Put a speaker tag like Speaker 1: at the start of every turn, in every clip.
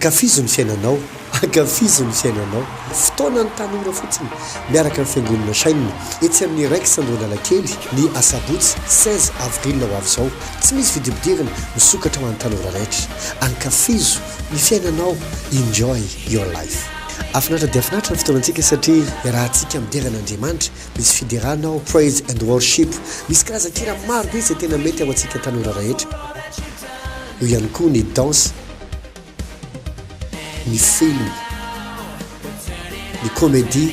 Speaker 1: ankafizo ny fiainanao ankafizo ny fiainanao fotoana ny tanora fotsiny miaraka amin'ny fiangonana sainina etsy amin'ny raiky sandroanalakely ny asabotsy 16 avril ho avy izao tsy misy vidibidirana misokatra ho an'ny tanora rehetra ankafizo ny fiainanao enjoy your life afinatra dia afinatra ny fotoanantsika satria rahantsika mideran'andriamanitra misy fideranao praise and worship misy karazan-kira maro be izay tena mety ao antsika tanora rehetra io ihany koa ny danse ny film ny comédie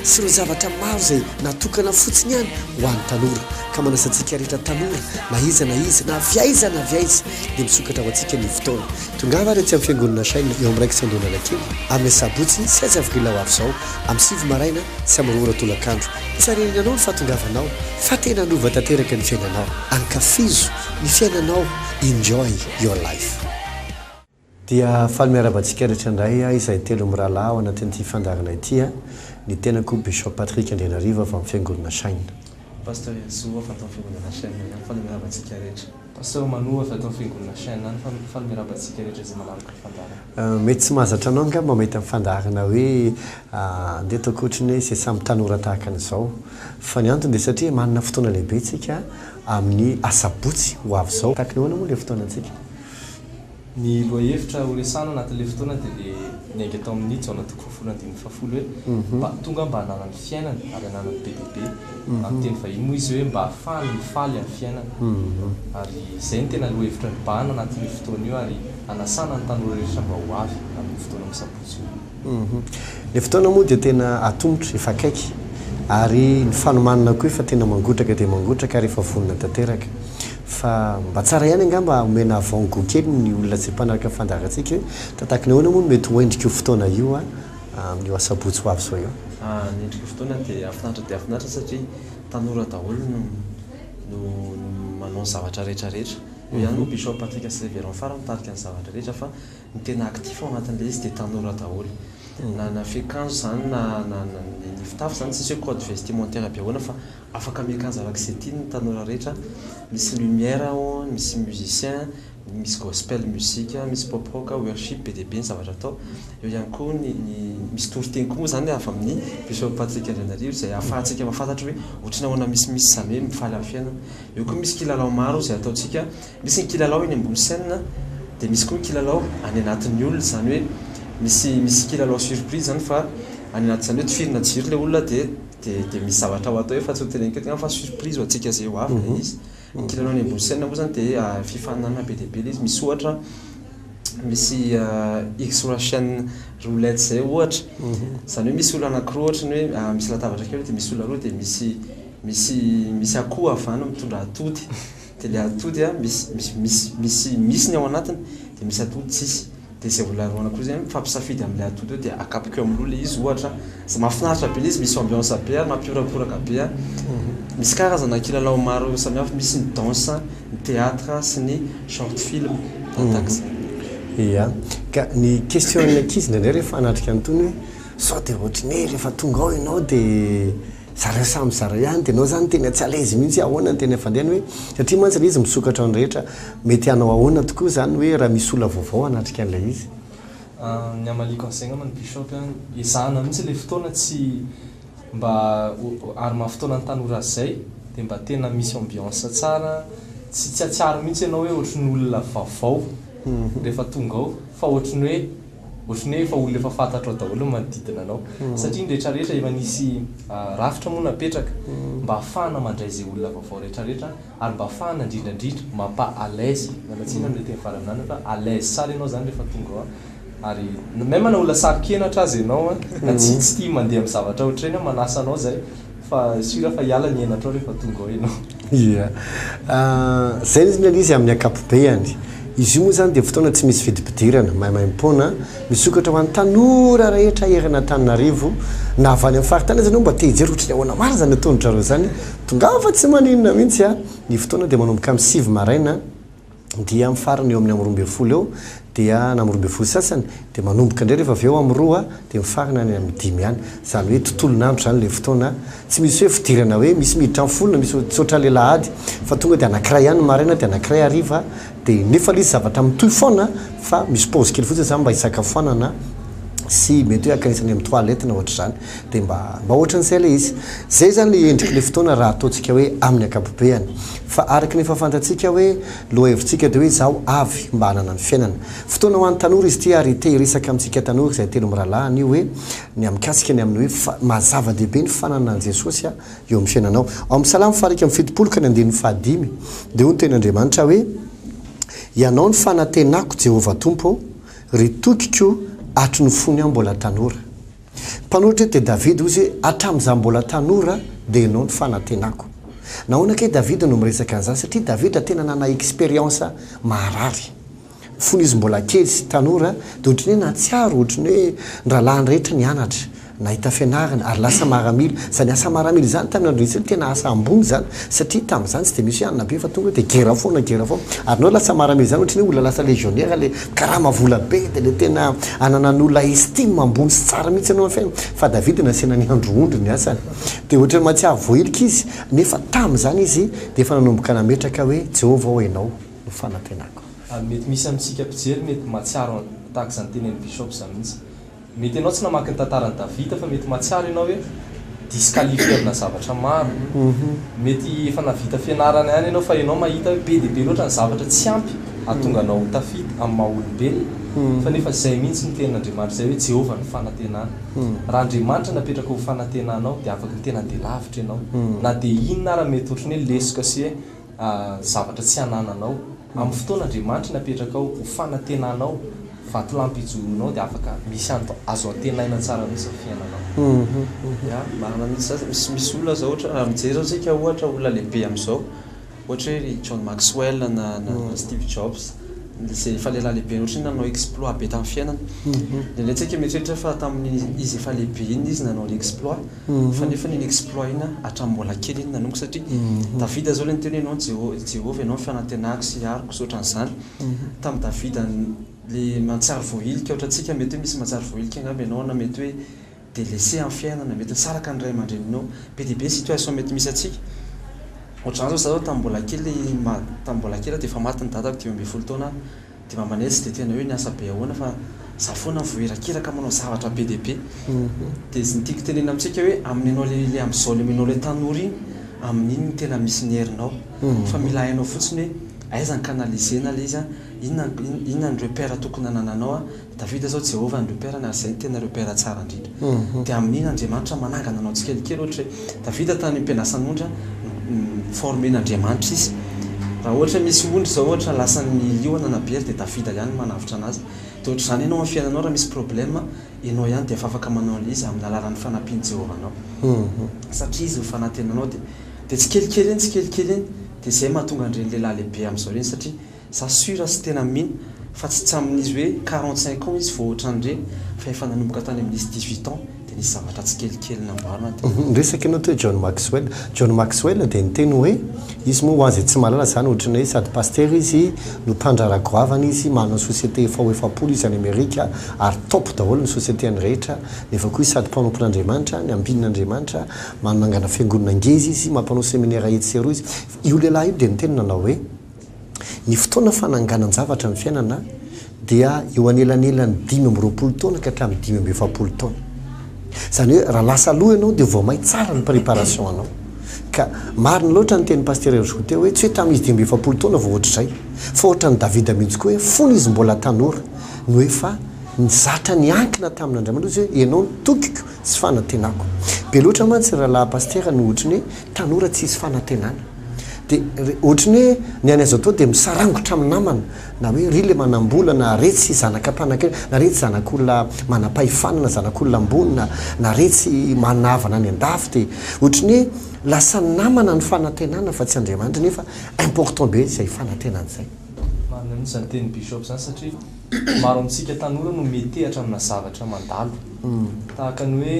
Speaker 1: sy ireo zavatra maro izay natokana fotsiny ihany ho an'ny tanora ka manasantsika rehetra tanora na iza na viaiza dia misokatra ho antsika ny fotoana tongava ary tsy amin'ny fiangonana saina eo amin'ny raiky sandroanalakely amin'ny sabotsy 16 avril ho avy izao amin'ny 7 maraina sy amin'ny 2 tolakandro tsarinanao ny fahatongavanao fa tena nova tanteraka ny fiainanao ankafizo ny fiainanao enjoy your life dia faly miarabantsika rehetra indray izay telo mirahalahy ao anatin'ity fandarana ity ny tenako Bishop Patrick Andrianarivo avy amin'ny fiangonana saina
Speaker 2: Pasteur Yazoa fatao fiangonana saina faly miarabantsika rehetra Pasteur Manoa fatao fiangonana saina faly miarabantsika rehetra izay manaraka fandarana
Speaker 1: mety tsy mahazatra anao nga mahita amin'ny fandarana hoe andeha ataoko ohatrany hoe izay samy tanora tahaka an'izao fa ny antony dia satria manana fotoana lehibe tsika amin'ny asabotsy ho avy izao tahaka ny ahoana moa ilay fotoanantsika
Speaker 2: ny loahevitra horesana anatin'ilay fotoana dia niainga atao amin'ny jaona 2017 hoe mba tonga mba hananany fiainana ary hananany BDB amin'ny teny vahiny moa izy hoe mba ahafahany mifaly amin'ny fiainana ary izay ny tena loahevitra nibahana anatin'io fotoana io ary anasana ny tanora rehetra mba ho avy amin'ny fotoana misabotsy io
Speaker 1: ilay fotoana moa dia tena atombotra efa akaiky ary ny fanomanana koa efa tena mangotraka dia mangotraka ary efa vonona tanteraka fa mba tsara ihany angamba omena avongo kely ny olona izay mpanaraka fandarantsika hoe tataka ny ahoana moa mety hoendrika io fotoana io amin'io asabotsy ho avy izao io
Speaker 2: ny endrika fotoana dia afinaritra satria tanora daholo no manao ny zavatra rehetrarehetra io ihany moa Bishop Patrick Andrianarivo fara mitarika ny zavatra rehetra fa ny tena aktif ao anatin'ilay izy dia tanora daholo na fiakanjo zany na ny fitafy zany tsisy hoe code vestimentaire be ahoana fa afaka miakanjo arak'izay tiany ny tanora rehetra misy lumière ao misy musicien misy gospel musique misy pop rock worship BDB ny zavatra atao eo ihany koa misy toriteny koa moa zany avy amin'ny Bishop Patrick Andrianarivo izay ahafahantsika mahafantatra hoe ohatrany ahoana misy zany hoe mifaly amin'ny fiainana eo koa misy kilalao maro izay ataontsika misy ny kilalao eny ambony scène dia misy koa ny kilalao any anatin'ny olona zany hoe misy kilalao surprise zany fa any anatin'izany hoe tifirina jiro ilay olona dia misy zavatra ho atao hoe fa tsy ho teneniko tegna fa surprise ho antsika izay ho avy ilay izy ny kilalao any ambony scène moa zany dia fifaninana BDB ilay izy misy ohatra misy x chaîne roulette zay ohatra zany hoe misy olona anankiroa ohatrany hoe misy latabatra kely dia misy olona roa dia misy akoho avany mitondra atody dia ilay atody misy ny ao anatiny dia misy atody tsisy dia izay olona roa anankiroa zay mifampisafidy amin'ilay atody eo dia akapika eo amin'olona ilay izy ohatra zay mahafinaritra be ilay izy misy ambiance be ary mampioraporaka be misy karazana kilalao maro samihafa misy ny danse ny théâtre sy ny short film
Speaker 1: ia ka ny question ankizy ndraindray rehefa anatrika anytony hoe sao dia ohatrany rehefa tonga ao ianao dia zara samy zara ihany dia anao zany tena tsy alaizy mihitsy ahoana ny tena fandehany hoe satria mantsy ilay izy misokatra ny rehetra mety hanao ahoana tokoa zany hoe raha misy olona vaovao anatrika an'ilay izy
Speaker 2: ny amaliko ansaigna mana Bishop izahana mihitsy ilay fotoana tsy mba ary mahafotoana ny tanora zay dia mba tena misy ambiance tsara tsy atsiaro mihitsy ianao hoe ohatrany olona vaovao rehefa tonga ao fa ohatrany hoe efa olona efa fantatro daholo manodidina anao satria ny rehetrarehetra efa nisy rafitra moa napetraka mba ahafahana mandray izay olona vaovao rehetrarehetra ary mba ahafahana indrindrandrindra mampa à l'aise nanatsina amin'ilay teny faranana fa à l'aise tsara ianao zany rehefa tonga ao ary même mana olona sarikenatra azy ianao na tsy tia mandeha amin'ny zavatra ohatrany manasa anao zay fa sura fa hiala ny henatra ao rehefa tonga ao ianao
Speaker 1: ia zay izy ny izy amin'ny akapobeany izy io moa zany dia fotoana tsy misy vidibidirana mahimaimpona misokatra ho an'ny tanora rehetra herina Tananarivo na avy any amin'ny faritany izy anao mba te hijery ohatrany ahoana maro zany ataondrareo zany tongafa tsy maninona mihitsy ny fotoana dia manomboka amin'ny 7 maraina dia amin'ny farany eo amin'ny 12 eo dia namorobe folo sasany dia manomboka indray rehefa avy eo amin'ny roa dia mifarana ny amin'ny dimy ihany zany hoe tontolonandro zany le fotoana tsy misy hoe fidirana hoe misy miditra amin'ny folona misy tsotra lelahady fa tonga dia anankiray ihany maraina dia anankiray ariva dia nefa le izy zavatra mitohy foana fa misy pause kely fotsiny zany mba hisakafoanana sy mety hoe akanisany amin'ny toilette na ohatra zany dia mba ohatran'izay le izy zay zany le endriky le fotoana raha ataontsika hoe amin'ny akapobeany fa araky nefa fantatsika hoe loha hevitsika dia hoe zaho avy mba hanana ny fiainana fotoana ho an'ny tanora izy ty ary te resaka amintsika tanora izay telo miralahany io hoe ny amikasika ny amin'ny hoe mazava-dehibe ny fananana an' jesosy eo amin'ny fiainanao ao amin'ny salamo farika amin'ny fitopolo ka ny andininy fahadimy dia ho ny ten'andriamanitra hoe ianao ny fanantenako Jehovah tompo ry tokiko atry ny fony aho mbola tanora mpanohitra dia David ozy hatramin'izaho mbola tanora dia ianao ny fanantenako nahoana ke David no miresaka an'izany satria David tena nana expérience maharary fony izy mbola kely sy tanora dia ohatrany hoe natsiaro ohatrany hoe nyrahalahy rehetra nianatra nahita fianarana ary lasa maramily zany asa maramily zany tamin'ny andro isy tena asa ambony zany satria tamin'izany tsy dia misy anina be fa tonga dia gera foana ary nao lasa maramily zany ohatrany hoe olona lasa légionnaire le karaha mavola be dia le tena anana ny olona estime ambony sy tsara mihitsy anao fiaina fa David nasiana ny andro ondry ny asany dia ohatrany matsiaro voahilika izy nefa tamin'izany izy dia efa nanomboka nametraka hoe Jehovah ho ianao no fanantenako
Speaker 3: mety misy amintsika mpijery mety matsiaro tahaka izany tenen'ny bishop zany mihitsy mety ianao tsy namaky ny tantarany Davida fa mety matsiaro ianao hoe disqualifierina zavatra maro mety efa navita fianarana ihany ianao fa ianao mahita hoe be dia be loatra ny zavatra tsy ampy ahatonga anao tafita amin'ny maha-olombelona fa nefa zay mihitsy ny tenin'Andriamanitra zay hoe Jehovah ny fanantenana raha Andriamanitra napetraka ho fanantenanao dia afaka ny tena dia lavitra ianao na dia inona raha mety ohatrany hoe lesoka sy hoe zavatra tsy hanananao amin'ny fotoan'Andriamanitra napetraka ho fanantenanao vatolampijolonao dia afaka misy azo antenaina tsara mihitsy fiainanao
Speaker 2: marina mihitsy misy olona zao ohatra raha mijery zao sika ohatra olona lehibe amin'izao ohatra hoe John Maxwell na Steve Jobs zay efa lehilahy lehibe ohatra nanao exploit be tamin'ny fiainana dia letsika mieritreritra fa tamin'ny izy efa lehibe iny izy nanao ny exploit fa nefa niny exploit iny hatramin'ny mbola kely iny nanomboka satria Davida zao le ny teny ianao Jehovah ianao ny fanantenako sy ariko sy ohatran'izany tamin'ny Davida le matsara voahilika ohatrantsika mety hoe misy matsara voahilika angamba ianao na mety hoe délaissé amin'ny fiainana mety nisaraka ny ray aman-dreninao be dia be situation mety misy atsika ohatran'izany zao tambola kely dia efa maty ny dadako 10 taona dia mamanetsy dia tena hoe niasa be ahoana fa za foana voerakeraka manao zavatra be dia be dia ny tiako tenena amintsika hoe amin'ny anao le amin'izao le aminao le tanora iny amin'iny ny tena misy ny herinao fa mila hainao fotsiny hoe aiza ny canalisena le izy inona ny repère tokony anananao Davida zao Jehovah ny repère ary zay tena repère tsara indrindra dia amin'iny Andriamanitra manangana anao tsikelikely ohatra hoe Davida tany ampianasan'ondra formen'Andriamanitra izy raha ohatra misy ondry zao ohatra lasany liona nabery dia Davida ihany manavitra anazy dia ohatra zany ianao amin'ny fiainanao raha misy problème ianao ihany dia efa afaka manao an'izy amin'ny alalan'ny fanampiany Jehovah anao satria izy fanantenanao dia tsikelikely iny dia zay mahatonga andreny lehilahy lehibe amin'izao reny satria za sura sy tena mino fa tsy tsamin'izy hoe 45 ans izy vao ohatran'ireny fa efa nanomboka tany amin'izy 18 ans dia nisy zavatra tsikelikely namboarina
Speaker 1: resaka ianao toe John Maxwell dia niteny hoe izy moa ho an'izay tsy mahalala zany ohatrany hoe sady paster izy no mpandraragoavana izy manao société efapolo izy any Amerika ary top daholo ny société ny rehetra nefa koa izy sady mpanompon'Andriamanitra ny ambinin'Andriamanitra manangana fiangonana ngezy izy mampanao séminaire etsero izy io lehilahy io dia niteny nanao hoe ny fotoana fananganan-javatra amin'ny fiainana dia eo anelanelany 5-20 taona ka hatramin'ny 5-70 taona zany hoe raha lasa aloha ianao dia vao may tsara ny préparation anao ka marina loatra ny teny paster Erzo teo hoe tsy hoe tamin'izy 5-70 taona vao ohatr'izay fa ohatra ny Davida mihitsy koa hoe fony izy mbola tanora no efa nizatra niankina tamin'Andriamanitra izy hoe ianao ny tokiko sy fanantenako be loatra mantsy rahalahy paster no ohatrany hoe tanora tsy isy fanantenana dia ohatrany hoe ny any azo atao dia misarangotra amin'ny namana na hoe ry le manambola na retsy zanak'ampanakely na retsy zanak'olona manam-pahifanana zanak'olona ambonina na retsy manavana any an-dafy dia ohatrany hoe lasa namana ny fanantenana fa tsy Andriamanitra nefa important be izay fanantenana izay
Speaker 3: marina mihitsy zany teny bishop zany satria maro amintsika tanora no metehatra amina zavatra mandalo tahaka ny hoe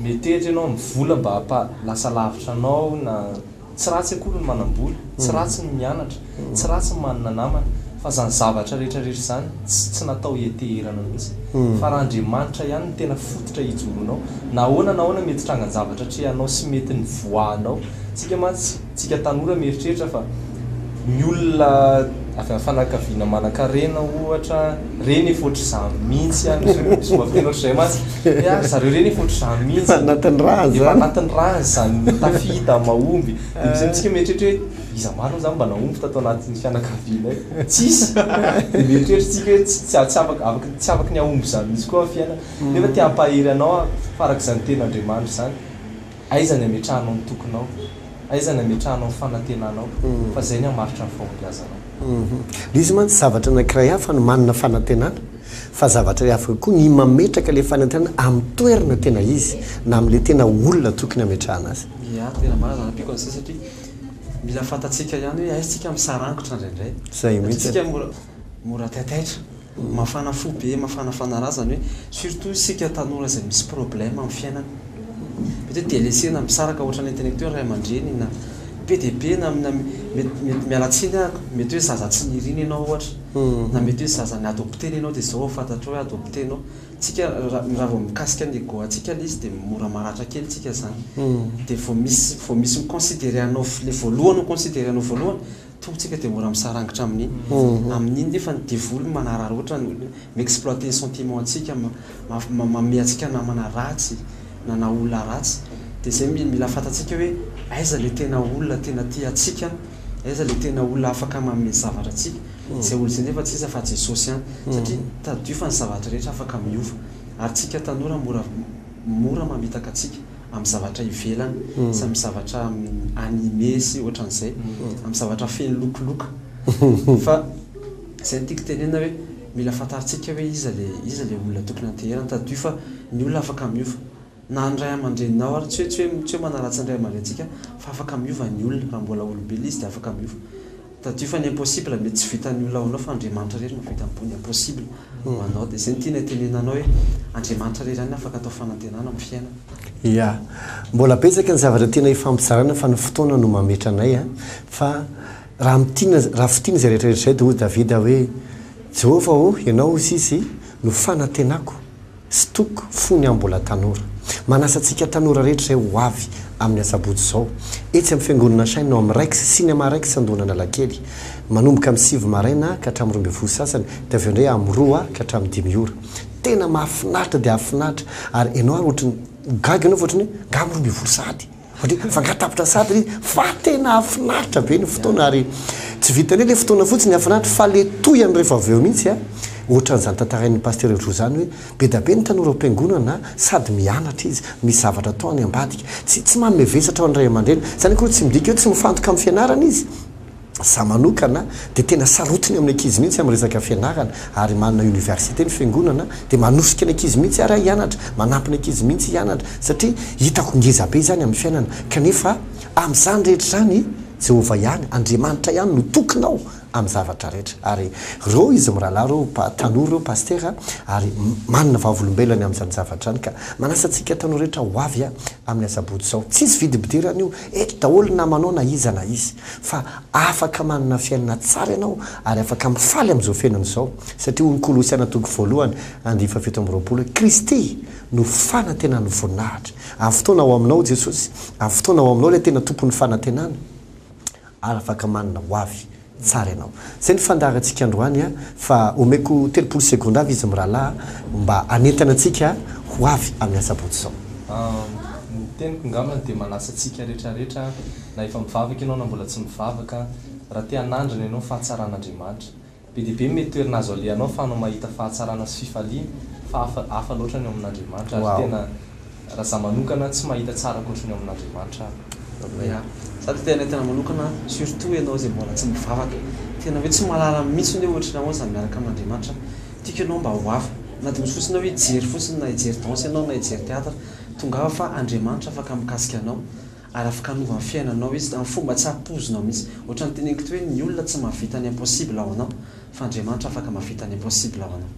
Speaker 3: metehatra ianao mivola mba lasa lavitra anao na tsy ratsy akory ny manambola tsy ratsy ny mianatra tsy ratsy ny manana namana fa zany zavatra rehetrarehetra zany tsy natao ieterana mihitsy fa raha Andriamanitra ihany ny tena fototra hijoronao nahoana mety trangany zavatra tri anao sy mety ny voanao tsika mantsy tsika tanora mieritreritra fa ny olona avy amin'ny fanakaviana manan-karena ohatra reny efa ohatry izany mihitsy misy mafena ohatr'izay mantsy zareo reny efa ohatry izany mihitsy
Speaker 1: anatin'ny
Speaker 3: raha zany tafita mahomby dia misy antsika mieritreritra hoe iza maro zany mba nahomby tatao anatin'ny fianakaviana tsisy dia mieritreritra tsika hoe tsy afaka ny ahomby zany misy koa fiaina nefa tia hampahery anao farak'izany ten'Andriamanitra zany aizany ametrahanao ny tokonao aizany ametrahanao ny fanantenanao fa zay ny hamaritra ny fahombiazanao
Speaker 1: izy mantsy zavatra anankiray hafa no manana fanantenana fa zavatra hafa koa ny mametraka le fanantenana amin'ny toerana tena izy na amin'le tena olona tokony ametrahana azy
Speaker 2: tena marina napiko an'izay satria mila fantatsika ihany hoe aizitsika misarangotra indraindray
Speaker 1: zay mihitsy
Speaker 2: tsika mora taitaitra mafana fo be mafana fanarazany hoe surtout sika tanora izay misy problème amin'ny fiainana mety hoe delesena misaraka ohatrany intellectuel ray aman-dreny na be dia be na mety mialatsiny mety hoe zaza tsy niriny ianao ohatra na mety hoe zaza ny adopteny ianao dia zao fantatra hoe adoptenao tsika raha vao mikasika ny ego atsika izy dia mora maratra kely tsika zany dia vao misy miconsidéré anao le voalohany ho considéré anao voalohany tontsika dia mora misarangitra amin'iny nefa ny devoly manarary ohatra miexploiter ny sentiment atsika mame atsika namana ratsy na olona ratsy dia zay mila fantatsika hoe aiza le tena olona tena tia atsika aiza le tena olona afaka manome zavatra atsika zay olo zay nefa tsisa fa Jesosy ihany satria tadio fa ny zavatra rehetra afaka miova ary tsika tanora mora mamitaka atsika amin'ny zavatra ivelany sy amin'ny zavatra animé sy ohatran'izay amin'ny zavatra feno lokoloka fa zay ny tiako tenena hoe mila fantaritsika hoe iza le olona tokony anteherana tadio fa ny olona afaka miova na ny ray aman-dreninao ary tsy hoe manaratsy ny ray aman-drentsika fa afaka miova ny olona raha mbola olombelona izy dia afaka miova tadio fa ny impossible mety tsy vitan'ny olona anao fa Andriamanitra rery mavita ny impossible anao dia zay ny tiana tenenanao hoe Andriamanitra rery any afaka atao fanantenana amin'ny fiaina
Speaker 1: mbola betsaka ny zavatra tena ifampizarana fa ny fotoana no mametra anay fa raha fitiana zay rehetrarehetra zay dia hoy Davida hoe Jehovah ianao izy no fanantenako sy toko fony ambola tanora manasa antsika tanora rehetra zay ho avy amin'ny asabotsy zao etsy amin'ny fiangonana saina no amin'ny raiky sy ny maraiky sandonana lakely manomboka amin'ny 7 maraina ka hatramin'ny 12 sasany dia avy indray amin'ny 2 ka hatramin'ny 5 ora tena mahafinaritra dia afinaritra ary ianao ary ohatrany gaga ianao ohatrany hoe nga amin'ny 12 sady fa ngatapitra sady fa tena afinaritra be ny fotoana ary tsy vitany le fotoana fotsiny afinaritra fa le toyany rehefa avy eo mihitsy ohatran'izany tantarain'ny paster ro zany hoe be da be ny tanora am-piangonana sady mianatra izy misy zavatra atao any ambadika tsy manome vesatra ao ny ray aman-dreny zany koa tsy midika hoe tsy mifantoka amin'ny fianarana izy za manokana dia tena sarotiny amin'ny ankizy mihitsy amin'ny resaka fianarana ary manana université ny fiangonana dia manosika ny ankizy mihitsy ary hianatra manampy ny ankizy mihitsy hianatra satria hitako ngeza be zany amin'ny fiainana kanefa amin'izany rehetra zany Jehova ihany Andriamanitra ihany no tokonao amin'ny zavatra rehetra ary reo izy mirahalahy reo tanora reo paster ary manana vavolombelany amin'izany zavatra any ka manasa antsika tanora rehetra ho avy amin'ny asabotsy zao tsisy vidibidirana io eto daholo namanao na iza na izy fa afaka manana fiainana tsara ianao ary afaka mifaly amin'izao fiainana izao satria ho ny Kolosiana toko voalohany 2:20 Kristy no fanantenana voninahitra amin'ny fotoana ao aminao Jesosy amin'ny fotoana ao aminao ilay tena tompon'ny fanantenana ary afaka manana ho avy tsara ianao zay ny fandarantsika androany fa omeko 30 sekonda avy izy mirahalahy mba anentana antsika ho avy amin'ny asabotsy zao
Speaker 3: ny teniko ngamana dia manasa antsika rehetrarehetra na efa mivavaka ianao na mbola tsy mivavaka raha te hanandrana ianao fahatsaran'Andriamanitra be dia be mety toerana azo alehanao fa anao mahita fahatsarana sy fifaliana fa hafa loatra ny ao amin'Andriamanitra ary tena raha za manokana tsy mahita tsara koatra ny ao amin'Andriamanitra
Speaker 2: sady tena manokana surtout ianao zay mbola tsy mivavaka tena hoe tsy malala mihitsy hoe ohatrana ao za miaraka amin'Andriamanitra tiako ianao mba ho avy na dia misy fotsiny hoe hijery fotsiny na hijery danse ianao na hijery teatra tonga fa Andriamanitra afaka mikasika anao ary afaka hanova ny fiainanao izy amin'ny fomba tsy hampozonao mihitsy ohatrany teneniko hoe ny olona tsy mahavita ny impossible ao anao fa Andriamanitra afaka mahavita ny impossible ao anao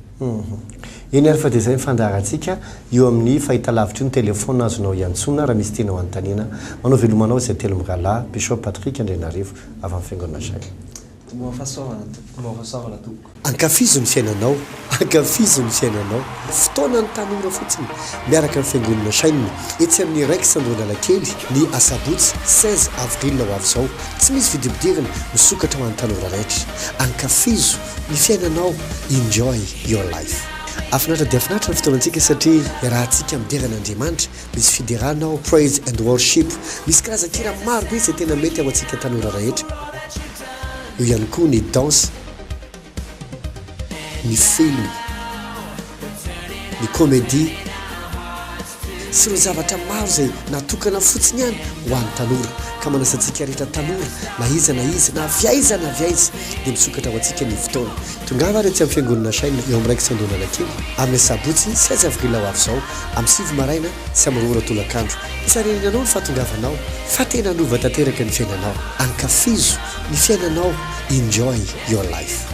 Speaker 1: iny ary fa dia zay mifandarantsika eo amin'ny fahitalavitra io ny telefona azonao iantsona raha misy tena ho antanina manao velomanao izay telo mirahalahy Bishop Patrick Andrenarivo avy amin'ny fiangonana saina
Speaker 2: moafasoavana
Speaker 3: moafasoavana toko
Speaker 1: ankafizo ny fiainanao ankafizo ny fiainanao fotoana ny tanora fotsiny miaraka ny fiangonana sainina etsy amin'ny raiky sandonalakely ny asabotsy 16 avril ho avy izao tsy misy vidibidirana misokatra ho an'ny tanora rehetra ankafizo ny fiainanao enjoy your life afinatra dia afinatra ny fotoanantsika satria raha antsika mideran'andriamanitra misy fideranao praise and worship misy karazan-kira maro be izay tena mety ao antsika tanora rehetra eo ihany koa ny danse ny film ny comédie sy ireo zavatra maro izay natokana fotsiny ihany ho an'ny tanora ka manasantsika rehetra tanora na iza na aviaiza dia misokatra ho antsika ny fotoana tongava ary tsy amin'ny fiangonana saina eo amin'ny raiky sandonana kely amin'ny sabotsy 16 avril ho avy izao amin'ny sivy maraina sy amin'ny ora tolakandro isarenanao ny fahatongavanao fa tena nova tanteraka ny fiainanao ankafizo ny fiainanao enjoy your life